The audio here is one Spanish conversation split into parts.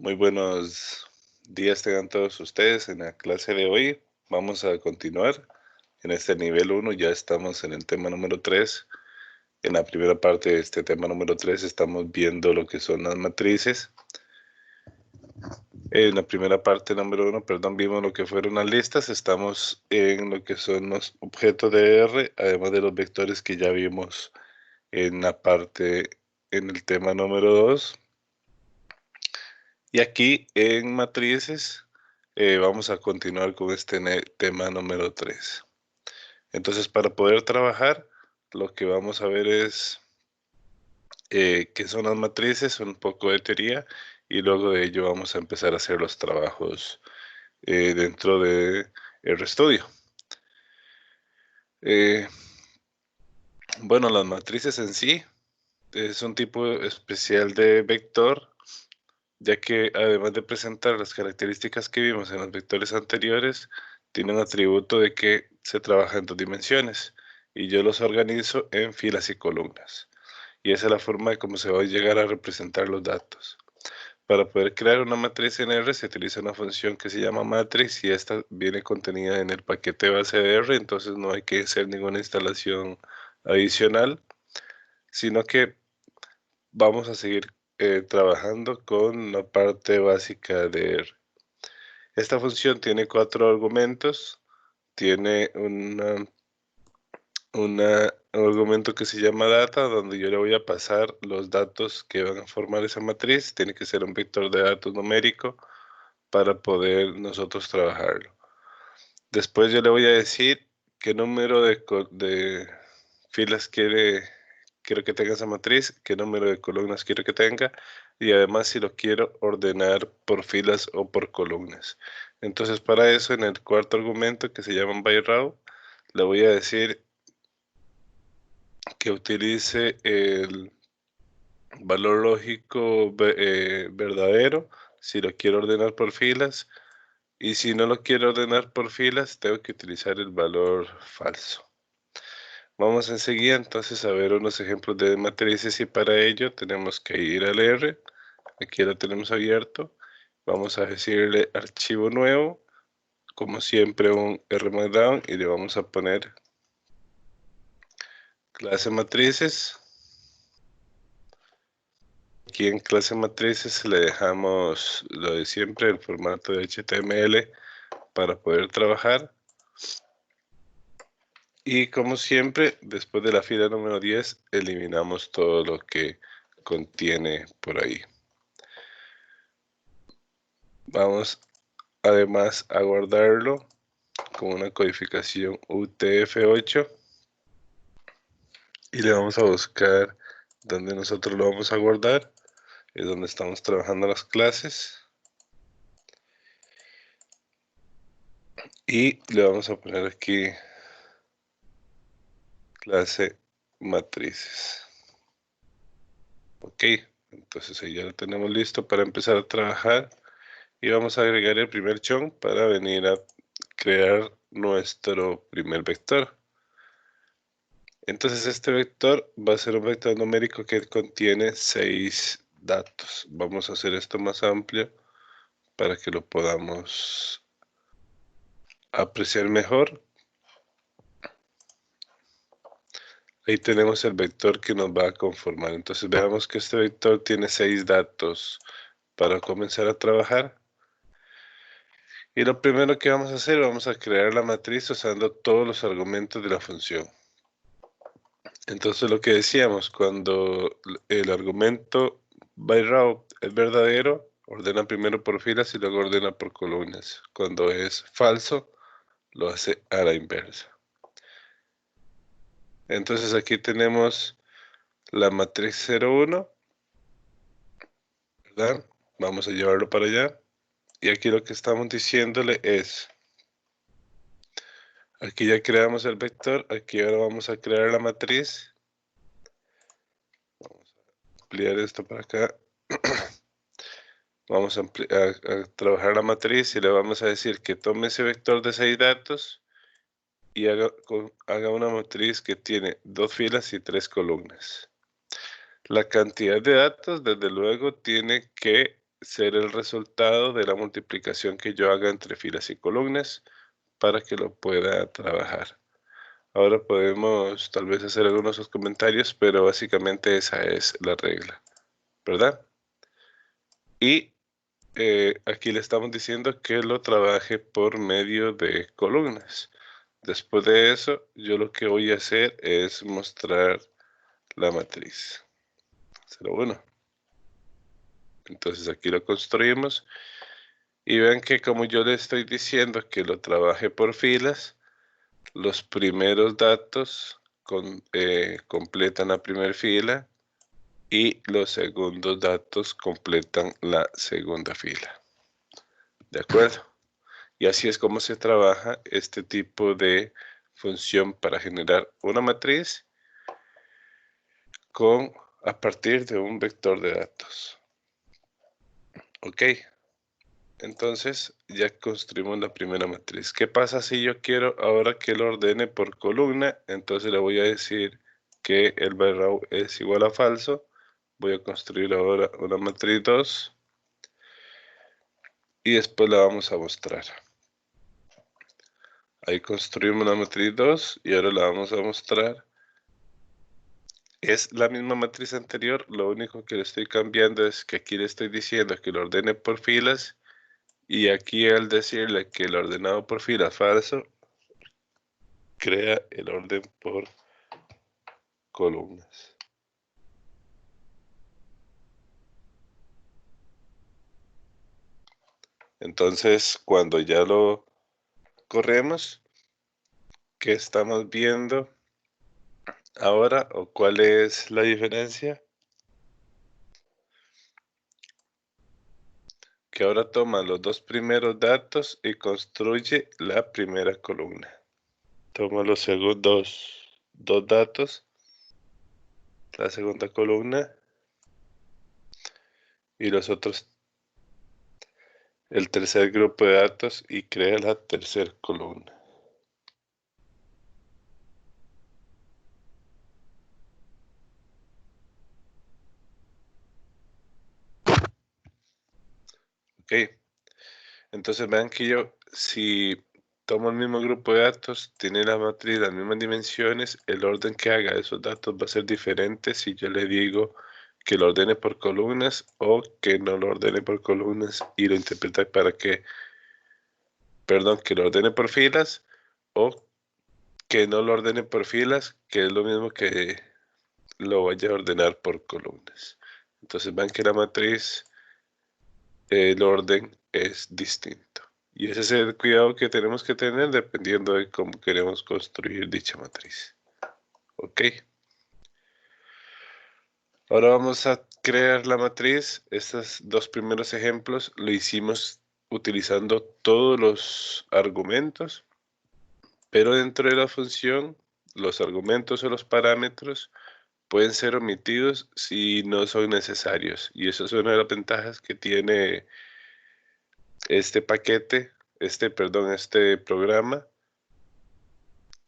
Muy buenos días tengan todos ustedes. En la clase de hoy vamos a continuar en este nivel 1. Ya estamos en el tema número 3. En la primera parte de este tema número 3 estamos viendo lo que son las matrices. En la primera parte número 1, perdón, vimos lo que fueron las listas. Estamos en lo que son los objetos de R, además de los vectores que ya vimos en la parte, en el tema número 2. Y aquí en matrices vamos a continuar con este tema número 3. Entonces, para poder trabajar, lo que vamos a ver es qué son las matrices, un poco de teoría, y luego de ello vamos a empezar a hacer los trabajos dentro de RStudio. Bueno, las matrices en sí es un tipo especial de vector, ya que además de presentar las características que vimos en los vectores anteriores, tiene un atributo de que se trabaja en 2 dimensiones y yo los organizo en filas y columnas. Y esa es la forma de cómo se va a llegar a representar los datos. Para poder crear una matriz en R se utiliza una función que se llama matrix y esta viene contenida en el paquete base de R, entonces no hay que hacer ninguna instalación adicional, sino que vamos a seguir trabajando con la parte básica de R. Esta función tiene 4 argumentos, tiene un argumento que se llama data, donde yo le voy a pasar los datos que van a formar esa matriz, tiene que ser un vector de datos numérico para poder nosotros trabajarlo. Después yo le voy a decir qué número de filas quiero que tenga esa matriz, qué número de columnas quiero que tenga y además si lo quiero ordenar por filas o por columnas. Entonces para eso en el cuarto argumento que se llama byRow le voy a decir que utilice el valor lógico verdadero si lo quiero ordenar por filas y si no lo quiero ordenar por filas tengo que utilizar el valor falso. Vamos enseguida entonces a ver unos ejemplos de matrices y para ello tenemos que ir al R. Aquí lo tenemos abierto. Vamos a decirle archivo nuevo, como siempre un R Markdown y le vamos a poner clase matrices. Aquí en clase matrices le dejamos lo de siempre, el formato de HTML para poder trabajar. Y como siempre, después de la fila número 10, eliminamos todo lo que contiene por ahí. Vamos además a guardarlo con una codificación UTF-8 y le vamos a buscar donde nosotros lo vamos a guardar, es donde estamos trabajando las clases y le vamos a poner aquí clase matrices. Ok, entonces ahí ya lo tenemos listo para empezar a trabajar y vamos a agregar el primer chunk para venir a crear nuestro primer vector. Entonces este vector va a ser un vector numérico que contiene 6 datos. Vamos a hacer esto más amplio para que lo podamos apreciar mejor. Ahí tenemos el vector que nos va a conformar. Entonces veamos que este vector tiene 6 datos para comenzar a trabajar. Y lo primero que vamos a hacer, vamos a crear la matriz usando todos los argumentos de la función. Entonces lo que decíamos, cuando el argumento byRow es verdadero, ordena primero por filas y luego ordena por columnas. Cuando es falso, lo hace a la inversa. Entonces aquí tenemos la matriz 0,1, ¿verdad? Vamos a llevarlo para allá. Y aquí lo que estamos diciéndole es, aquí ya creamos el vector, aquí ahora vamos a crear la matriz. Vamos a ampliar esto para acá. Vamos a trabajar la matriz y le vamos a decir que tome ese vector de 6 datos y haga una matriz que tiene 2 filas y 3 columnas. La cantidad de datos, desde luego, tiene que ser el resultado de la multiplicación que yo haga entre filas y columnas para que lo pueda trabajar. Ahora podemos tal vez hacer algunos otros comentarios, pero básicamente esa es la regla, ¿verdad? Y aquí le estamos diciendo que lo trabaje por medio de columnas. Después de eso, yo lo que voy a hacer es mostrar la matriz 0,1. Entonces aquí lo construimos y ven que como yo le estoy diciendo que lo trabaje por filas, los primeros datos completan la primera fila y los segundos datos completan la segunda fila. ¿De acuerdo? Y así es como se trabaja este tipo de función para generar una matriz a partir de un vector de datos. Ok, entonces ya construimos la primera matriz. ¿Qué pasa si yo quiero ahora que lo ordene por columna? Entonces le voy a decir que el byrow es igual a falso. Voy a construir ahora una matriz 2 y después la vamos a mostrar. Ahí construimos la matriz 2 y ahora la vamos a mostrar. Es la misma matriz anterior, lo único que le estoy cambiando es que aquí le estoy diciendo que lo ordene por filas y aquí al decirle que el ordenado por filas falso, crea el orden por columnas. Entonces, cuando ya lo corremos, ¿qué estamos viendo ahora o cuál es la diferencia? Que ahora toma los dos primeros datos y construye la primera columna. Toma los segundos dos datos, la segunda columna, y los otros, el tercer grupo de datos, y crea la tercera columna. Ok, entonces vean que yo, si tomo el mismo grupo de datos, tiene la matriz las mismas dimensiones, el orden que haga de esos datos va a ser diferente si yo le digo que lo ordene por columnas o que no lo ordene por columnas y lo interpreta para que, perdón, que lo ordene por filas o que no lo ordene por filas, que es lo mismo que lo vaya a ordenar por columnas. Entonces vean que la matriz, el orden es distinto. Y ese es el cuidado que tenemos que tener dependiendo de cómo queremos construir dicha matriz. Ok. Ahora vamos a crear la matriz. Estos dos primeros ejemplos lo hicimos utilizando todos los argumentos, pero dentro de la función, los argumentos o los parámetros pueden ser omitidos si no son necesarios. Y eso es una de las ventajas que tiene este paquete, este programa,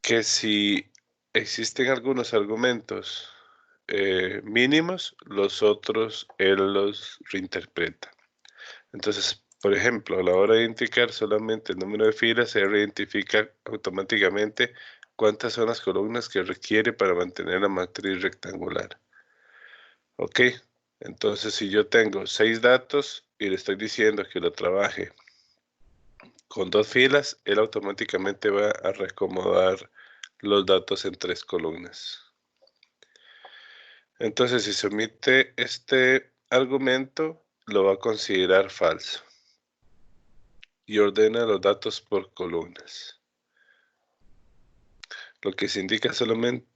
que si existen algunos argumentos mínimos, los otros él los reinterpreta. Entonces, por ejemplo, a la hora de identificar solamente el número de filas, se reidentifica automáticamente cuántas son las columnas que requiere para mantener la matriz rectangular. Ok, entonces si yo tengo 6 datos y le estoy diciendo que lo trabaje con 2 filas, él automáticamente va a reacomodar los datos en 3 columnas. Entonces, si se omite este argumento, lo va a considerar falso y ordena los datos por columnas. Lo que se indica solamente,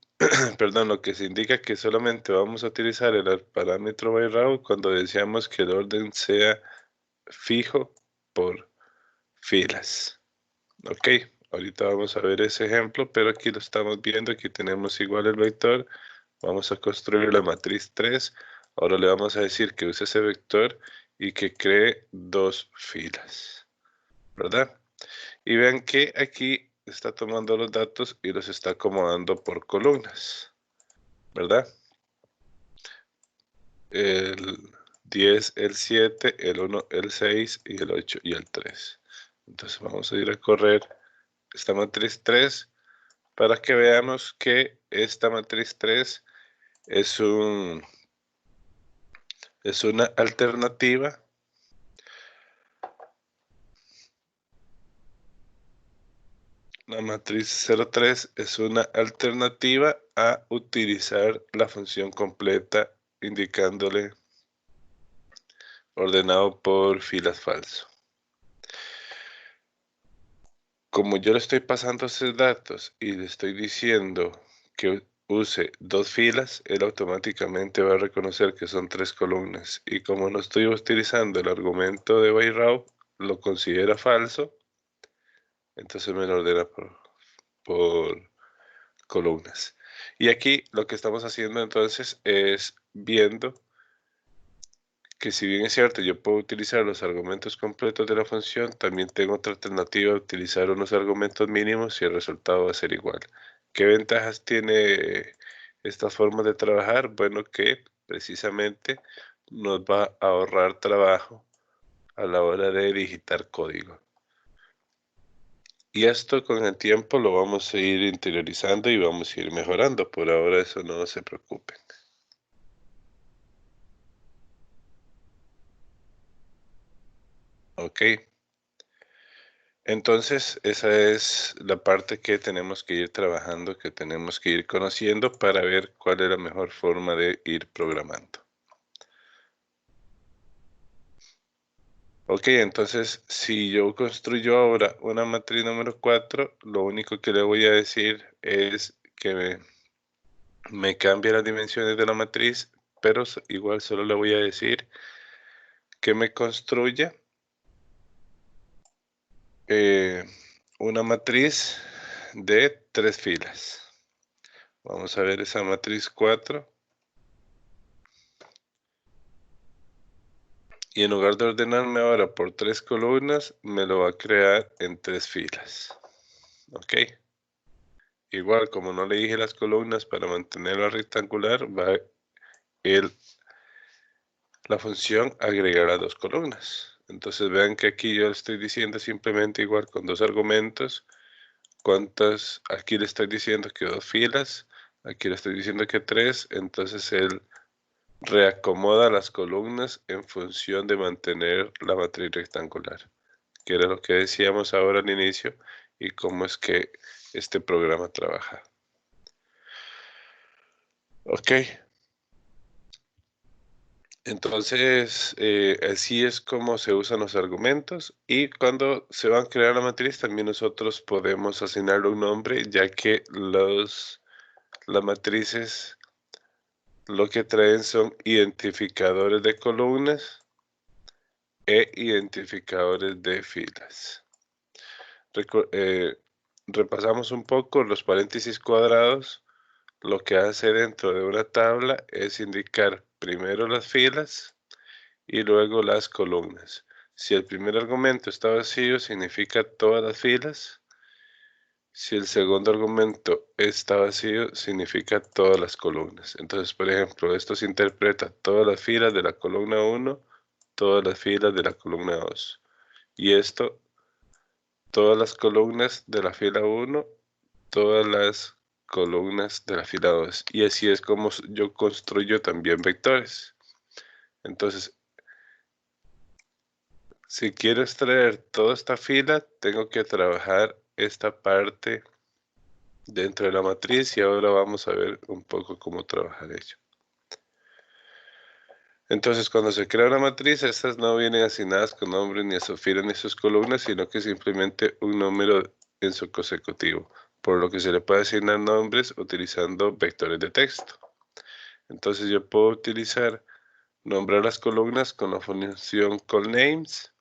perdón, lo que se indica que solamente vamos a utilizar el parámetro byrow cuando deseamos que el orden sea fijo por filas. Ok, ahorita vamos a ver ese ejemplo, pero aquí lo estamos viendo, aquí tenemos igual el vector. Vamos a construir la matriz 3. Ahora le vamos a decir que use ese vector y que cree 2 filas, ¿verdad? Y vean que aquí está tomando los datos y los está acomodando por columnas, ¿verdad? 10, el 7, el 1, el 6 y el 8 y el 3. Entonces vamos a ir a correr esta matriz 3 para que veamos que esta matriz 3 es una alternativa la matriz 03 es una alternativa a utilizar la función completa indicándole ordenado por filas falso. Como yo le estoy pasando esos datos y le estoy diciendo que use 2 filas, él automáticamente va a reconocer que son 3 columnas. Y como no estoy utilizando el argumento de byRow, lo considera falso, entonces me lo ordena por columnas. Y aquí lo que estamos haciendo entonces es viendo que si bien es cierto, yo puedo utilizar los argumentos completos de la función, también tengo otra alternativa de utilizar unos argumentos mínimos y el resultado va a ser igual. ¿Qué ventajas tiene esta forma de trabajar? Bueno, que precisamente nos va a ahorrar trabajo a la hora de digitar código. Y esto con el tiempo lo vamos a ir interiorizando y vamos a ir mejorando. Por ahora eso no se preocupen. Ok. Entonces, esa es la parte que tenemos que ir trabajando, que tenemos que ir conociendo para ver cuál es la mejor forma de ir programando. Ok, entonces, si yo construyo ahora una matriz número 4, lo único que le voy a decir es que me cambie las dimensiones de la matriz, pero igual solo le voy a decir que me construya una matriz de 3 filas. Vamos a ver esa matriz 4. Y en lugar de ordenarme ahora por 3 columnas, me lo va a crear en 3 filas. Ok. Igual, como no le dije las columnas para mantenerla rectangular, va la función agregar las 2 columnas. Entonces vean que aquí yo le estoy diciendo simplemente igual con 2 argumentos. Aquí le estoy diciendo que 2 filas, aquí le estoy diciendo que 3, entonces él reacomoda las columnas en función de mantener la matriz rectangular, que era lo que decíamos ahora al inicio y cómo es que este programa trabaja. Ok. Entonces, así es como se usan los argumentos y cuando se van a crear la matriz también nosotros podemos asignarle un nombre, ya que las matrices lo que traen son identificadores de columnas e identificadores de filas. Repasamos un poco los paréntesis cuadrados. Lo que hace dentro de una tabla es indicar primero las filas y luego las columnas. Si el primer argumento está vacío, significa todas las filas. Si el segundo argumento está vacío, significa todas las columnas. Entonces, por ejemplo, esto se interpreta todas las filas de la columna 1, todas las filas de la columna 2. Y esto, todas las columnas de la fila 1, todas las columnas de la fila 2. Y así es como yo construyo también vectores. Entonces, si quiero extraer toda esta fila, tengo que trabajar esta parte dentro de la matriz y ahora vamos a ver un poco cómo trabajar ello. Entonces, cuando se crea una matriz, estas no vienen asignadas con nombre ni a sus filas ni a sus columnas, sino que simplemente un número en su consecutivo, por lo que se le puede asignar nombres utilizando vectores de texto. Entonces, yo puedo utilizar nombrar las columnas con la función callNames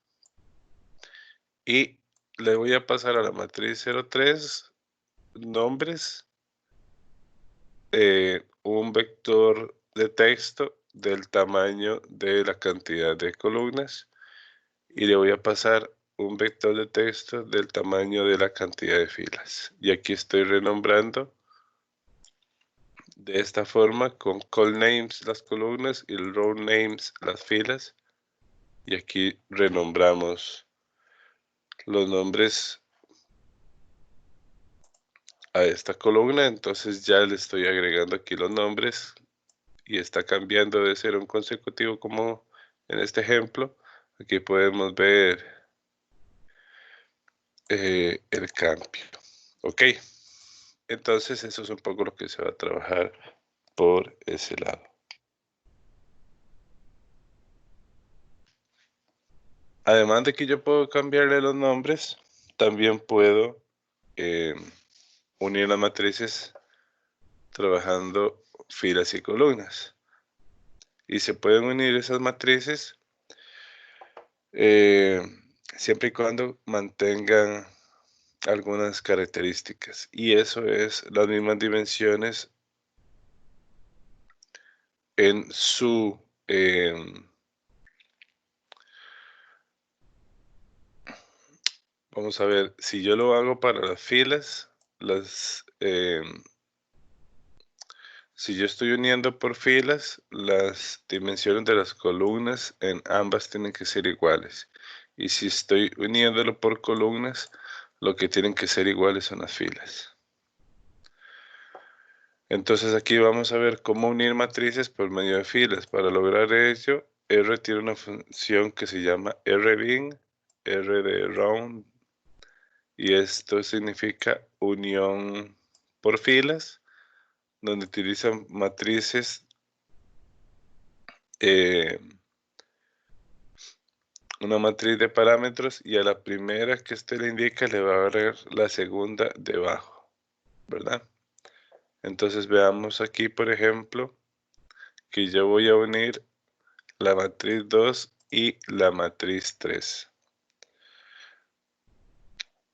y le voy a pasar a la matriz 03 nombres, un vector de texto del tamaño de la cantidad de columnas y le voy a pasar un vector de texto del tamaño de la cantidad de filas. Y aquí estoy renombrando de esta forma con call names las columnas y el row names las filas. Y aquí renombramos los nombres a esta columna. Entonces ya le estoy agregando aquí los nombres y está cambiando de ser un consecutivo como en este ejemplo. Aquí podemos ver el cambio. Ok, entonces eso es un poco lo que se va a trabajar por ese lado. Además de que yo puedo cambiarle los nombres, también puedo unir las matrices trabajando filas y columnas. Y se pueden unir esas matrices siempre y cuando mantengan algunas características. Y eso es las mismas dimensiones en su... vamos a ver, si yo lo hago para las filas, si yo estoy uniendo por filas, las dimensiones de las columnas en ambas tienen que ser iguales. Y si estoy uniéndolo por columnas, lo que tienen que ser iguales son las filas. Entonces aquí vamos a ver cómo unir matrices por medio de filas. Para lograr ello, R tiene una función que se llama rbin, R de round, y esto significa unión por filas, donde utilizan matrices, una matriz de parámetros, y a la primera que usted le indica le va a agregar la segunda debajo, ¿verdad? Entonces veamos aquí, por ejemplo, que yo voy a unir la matriz 2 y la matriz 3.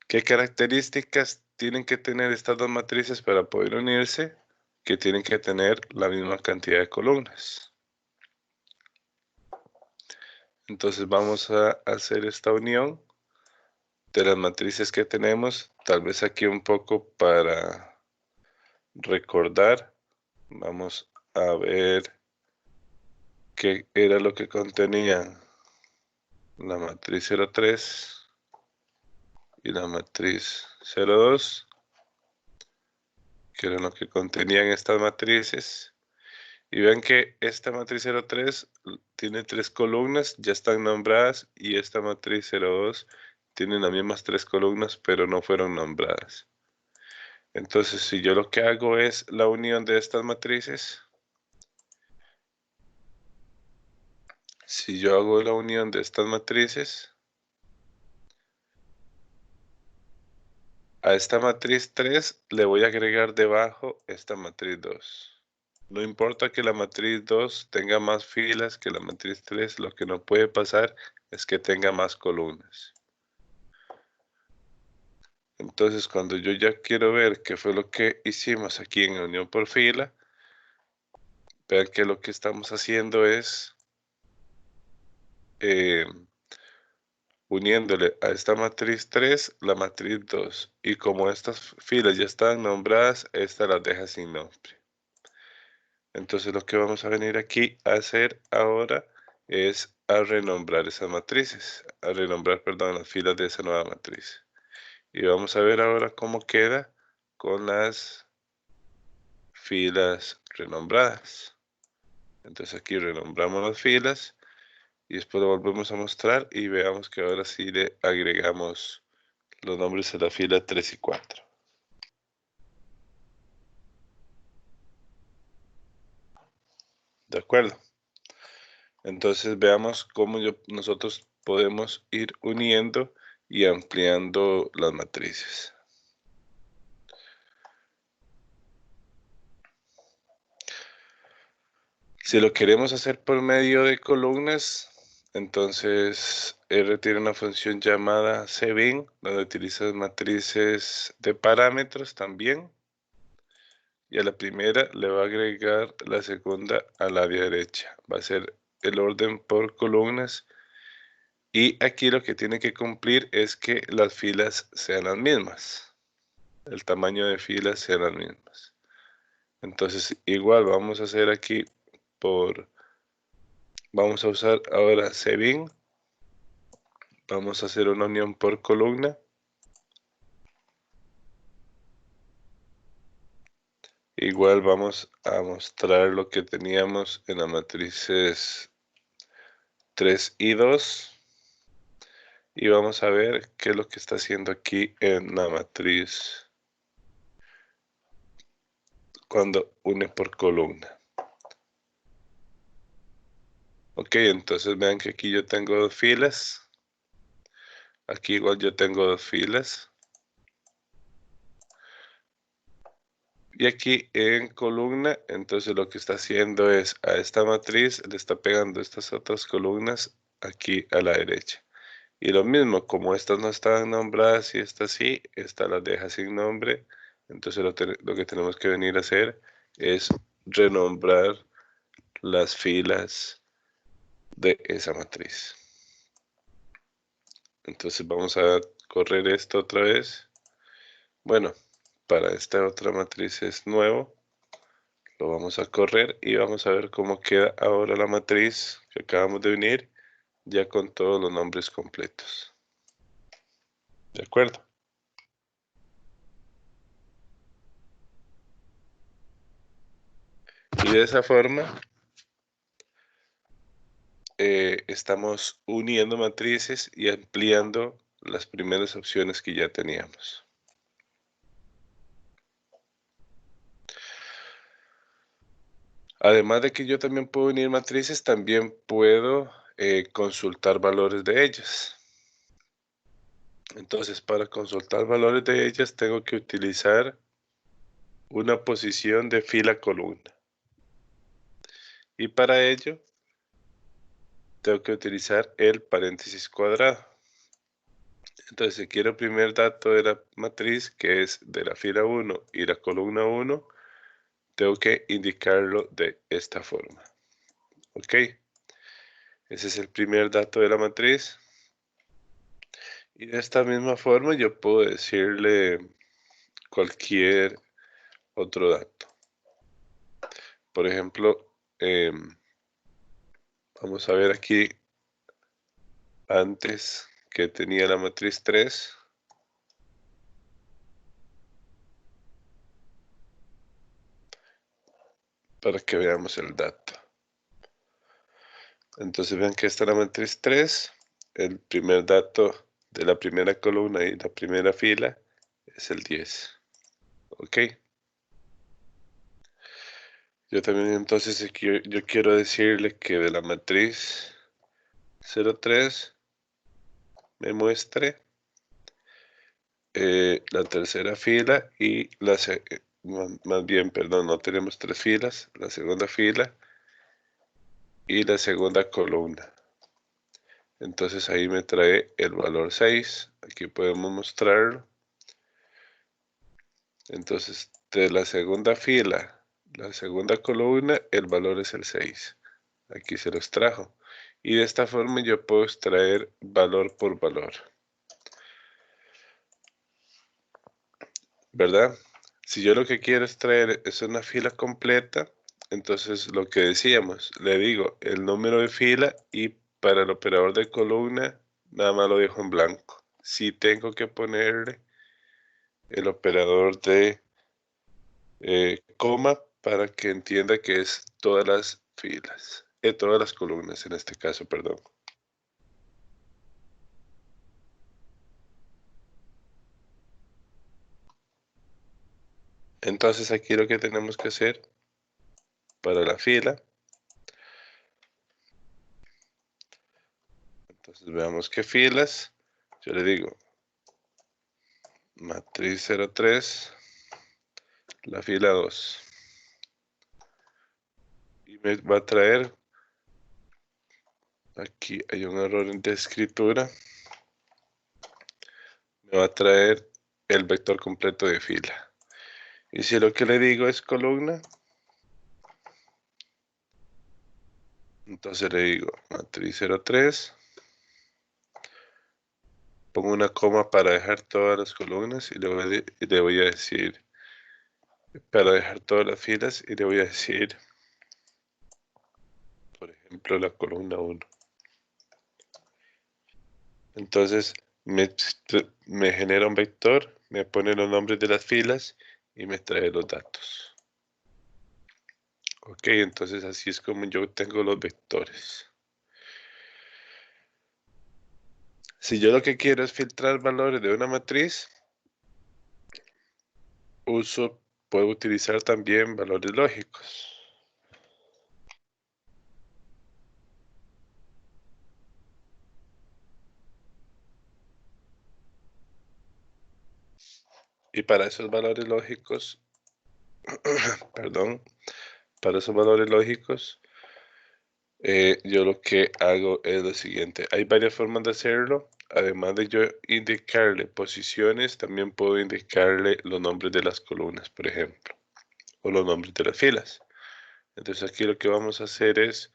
¿Qué características tienen que tener estas dos matrices para poder unirse? Que tienen que tener la misma cantidad de columnas. Entonces vamos a hacer esta unión de las matrices que tenemos. Tal vez aquí un poco para recordar. Vamos a ver qué era lo que contenía la matriz 03 y la matriz 02, que era lo que contenían estas matrices. Y ven que esta matriz 03 tiene 3 columnas, ya están nombradas, y esta matriz 02 tiene las mismas 3 columnas, pero no fueron nombradas. Entonces, si yo lo que hago es la unión de estas matrices, si yo hago la unión de estas matrices, a esta matriz 3 le voy a agregar debajo esta matriz 2. No importa que la matriz 2 tenga más filas que la matriz 3, lo que no puede pasar es que tenga más columnas. Entonces, cuando yo ya quiero ver qué fue lo que hicimos aquí en unión por fila, vean que lo que estamos haciendo es uniéndole a esta matriz 3 la matriz 2. Y como estas filas ya están nombradas, esta las deja sin nombre. Entonces lo que vamos a venir aquí a hacer ahora es a renombrar esas matrices, a renombrar, perdón, las filas de esa nueva matriz. Y vamos a ver ahora cómo queda con las filas renombradas. Entonces aquí renombramos las filas y después lo volvemos a mostrar y veamos que ahora sí le agregamos los nombres a la fila 3 y 4. ¿De acuerdo? Entonces veamos cómo nosotros podemos ir uniendo y ampliando las matrices. Si lo queremos hacer por medio de columnas, entonces R tiene una función llamada cbin, donde utiliza matrices de parámetros también. Y a la primera le va a agregar la segunda a la derecha. Va a ser el orden por columnas. Y aquí lo que tiene que cumplir es que las filas sean las mismas. El tamaño de filas sean las mismas. Entonces igual vamos a hacer aquí vamos a usar ahora Cbin. Vamos a hacer una unión por columna. Igual vamos a mostrar lo que teníamos en las matrices 3 y 2. Y vamos a ver qué es lo que está haciendo aquí en la matriz cuando une por columna. Ok, entonces vean que aquí yo tengo dos filas. Aquí igual yo tengo dos filas. Y aquí en columna, entonces lo que está haciendo es a esta matriz le está pegando estas otras columnas aquí a la derecha. Y lo mismo, como estas no estaban nombradas y esta sí, esta las deja sin nombre. Entonces lo que tenemos que venir a hacer es renombrar las filas de esa matriz. Entonces vamos a correr esto otra vez. Bueno, para esta otra matriz es nuevo. Lo vamos a correr y vamos a ver cómo queda ahora la matriz que acabamos de unir, ya con todos los nombres completos. ¿De acuerdo? Y de esa forma estamos uniendo matrices y ampliando las primeras opciones que ya teníamos. Además de que yo también puedo unir matrices, también puedo consultar valores de ellas. Entonces, para consultar valores de ellas, tengo que utilizar una posición de fila-columna. Y para ello, tengo que utilizar el paréntesis cuadrado. Entonces, si quiero el primer dato de la matriz, que es de la fila 1 y la columna 1, tengo que indicarlo de esta forma. ¿Ok? Ese es el primer dato de la matriz. Y de esta misma forma yo puedo decirle cualquier otro dato. Por ejemplo, vamos a ver aquí antes que tenía la matriz 3. Para que veamos el dato. Entonces vean que esta es la matriz 3. El primer dato de la primera columna y la primera fila es el 10. ¿Ok? Yo también entonces yo quiero decirle que de la matriz 03 me muestre la tercera fila y más bien, perdón, no tenemos tres filas, la segunda fila y la segunda columna. Entonces ahí me trae el valor 6. Aquí podemos mostrarlo. Entonces, de la segunda fila, la segunda columna, el valor es el 6. Aquí se los trajo. Y de esta forma yo puedo extraer valor por valor. ¿Verdad? Si yo lo que quiero extraer es una fila completa, entonces lo que decíamos, le digo el número de fila y para el operador de columna nada más lo dejo en blanco. Si tengo que ponerle el operador de coma para que entienda que es todas las filas, todas las columnas en este caso, perdón. Entonces aquí lo que tenemos que hacer para la fila, entonces veamos qué filas, yo le digo matriz 03, la fila 2, y me va a traer, aquí hay un error de escritura, me va a traer el vector completo de fila. Y si lo que le digo es columna, entonces le digo matriz 03, pongo una coma para dejar todas las columnas y le voy a decir para dejar todas las filas y le voy a decir, por ejemplo, la columna 1. Entonces me genera un vector, me pone los nombres de las filas y me trae los datos. Ok, entonces así es como yo tengo los vectores. Si yo lo que quiero es filtrar valores de una matriz, puedo utilizar también valores lógicos. Y para esos valores lógicos, perdón, para esos valores lógicos, yo lo que hago es lo siguiente. Hay varias formas de hacerlo. Además de yo indicarle posiciones, también puedo indicarle los nombres de las columnas, por ejemplo, o los nombres de las filas. Entonces aquí lo que vamos a hacer es,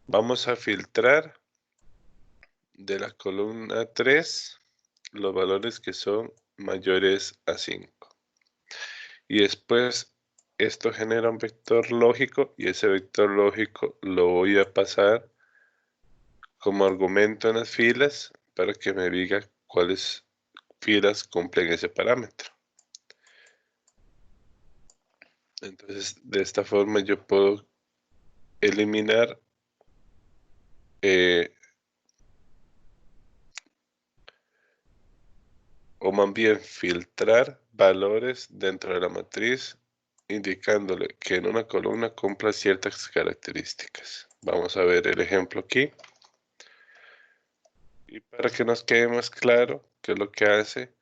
vamos a filtrar de la columna 3 los valores que son mayores a 5. Y después esto genera un vector lógico y ese vector lógico lo voy a pasar como argumento en las filas para que me diga cuáles filas cumplen ese parámetro. Entonces, de esta forma yo puedo eliminar o más bien filtrar valores dentro de la matriz indicándole que en una columna cumpla ciertas características. Vamos a ver el ejemplo aquí. Y para que nos quede más claro qué es lo que hace,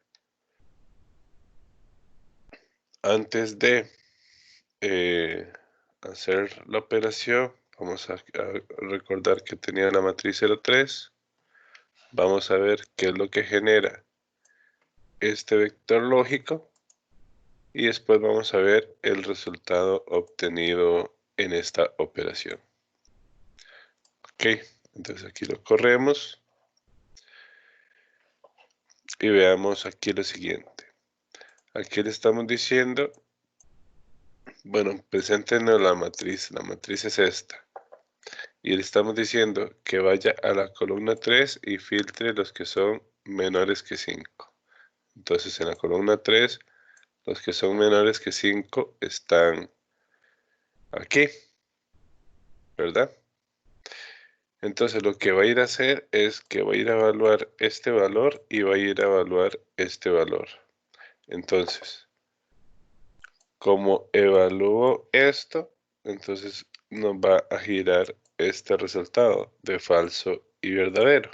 antes de hacer la operación, vamos a recordar que tenía la matriz 03. Vamos a ver qué es lo que genera este vector lógico y después vamos a ver el resultado obtenido en esta operación. Ok, entonces aquí lo corremos y veamos aquí lo siguiente. Aquí le estamos diciendo, bueno, preséntenos la matriz es esta. Y le estamos diciendo que vaya a la columna 3 y filtre los que son menores que 5. Entonces en la columna 3, los que son menores que 5 están aquí, ¿verdad? Entonces lo que va a ir a hacer es que va a ir a evaluar este valor y va a ir a evaluar este valor. Entonces, como evalúo esto, entonces nos va a girar este resultado de falso y verdadero.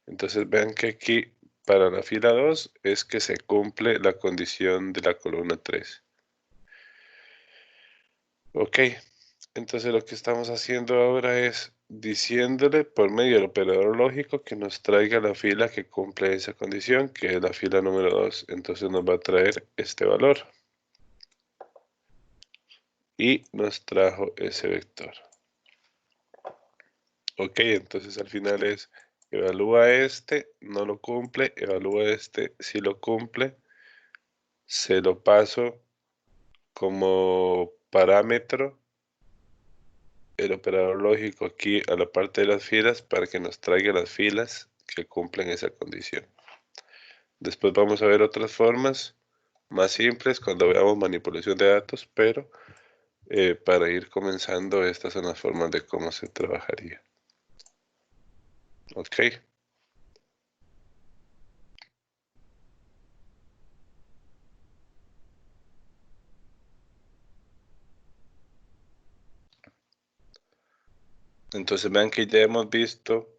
Entonces vean que aquí para la fila 2 es que se cumple la condición de la columna 3. Ok, entonces lo que estamos haciendo ahora es diciéndole por medio del operador lógico que nos traiga la fila que cumple esa condición, que es la fila número 2. Entonces nos va a traer este valor. Y nos trajo ese vector. Ok, entonces al final es evalúa este, no lo cumple, evalúa este, si lo cumple, se lo paso como parámetro el operador lógico aquí a la parte de las filas para que nos traiga las filas que cumplen esa condición. Después vamos a ver otras formas más simples cuando veamos manipulación de datos, pero para ir comenzando estas son las formas de cómo se trabajaría. Ok. Entonces vean que ya hemos visto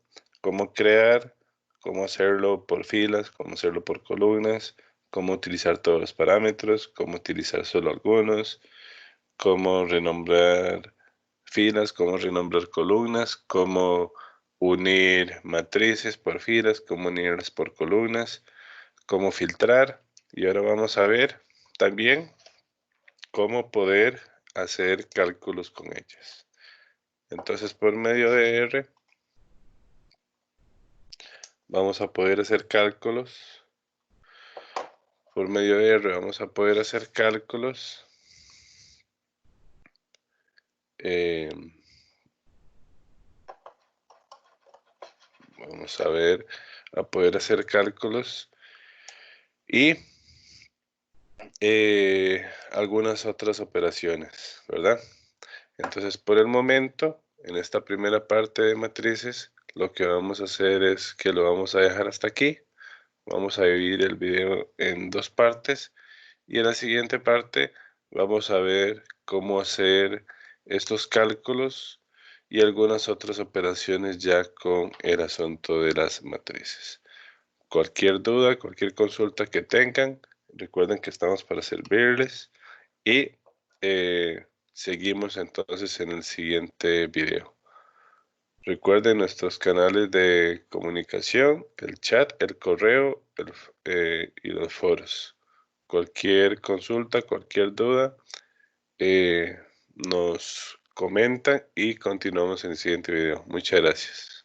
cómo crear, cómo hacerlo por filas, cómo hacerlo por columnas, cómo utilizar todos los parámetros, cómo utilizar solo algunos, cómo renombrar filas, cómo renombrar columnas, cómo unir matrices por filas, cómo unirlas por columnas, cómo filtrar. Y ahora vamos a ver también cómo poder hacer cálculos con ellas. Entonces por medio de R vamos a poder hacer cálculos Por medio de R vamos a poder hacer cálculos. Vamos a ver, a poder hacer cálculos y algunas otras operaciones, ¿verdad? Entonces, por el momento, en esta primera parte de matrices, lo que vamos a hacer es que lo vamos a dejar hasta aquí. Vamos a dividir el video en dos partes y en la siguiente parte vamos a ver cómo hacer estos cálculos y algunas otras operaciones ya con el asunto de las matrices. Cualquier duda, cualquier consulta que tengan, recuerden que estamos para servirles y seguimos entonces en el siguiente video. Recuerden nuestros canales de comunicación, el chat, el correo y los foros. Cualquier consulta, cualquier duda, nos comentan y continuamos en el siguiente video. Muchas gracias.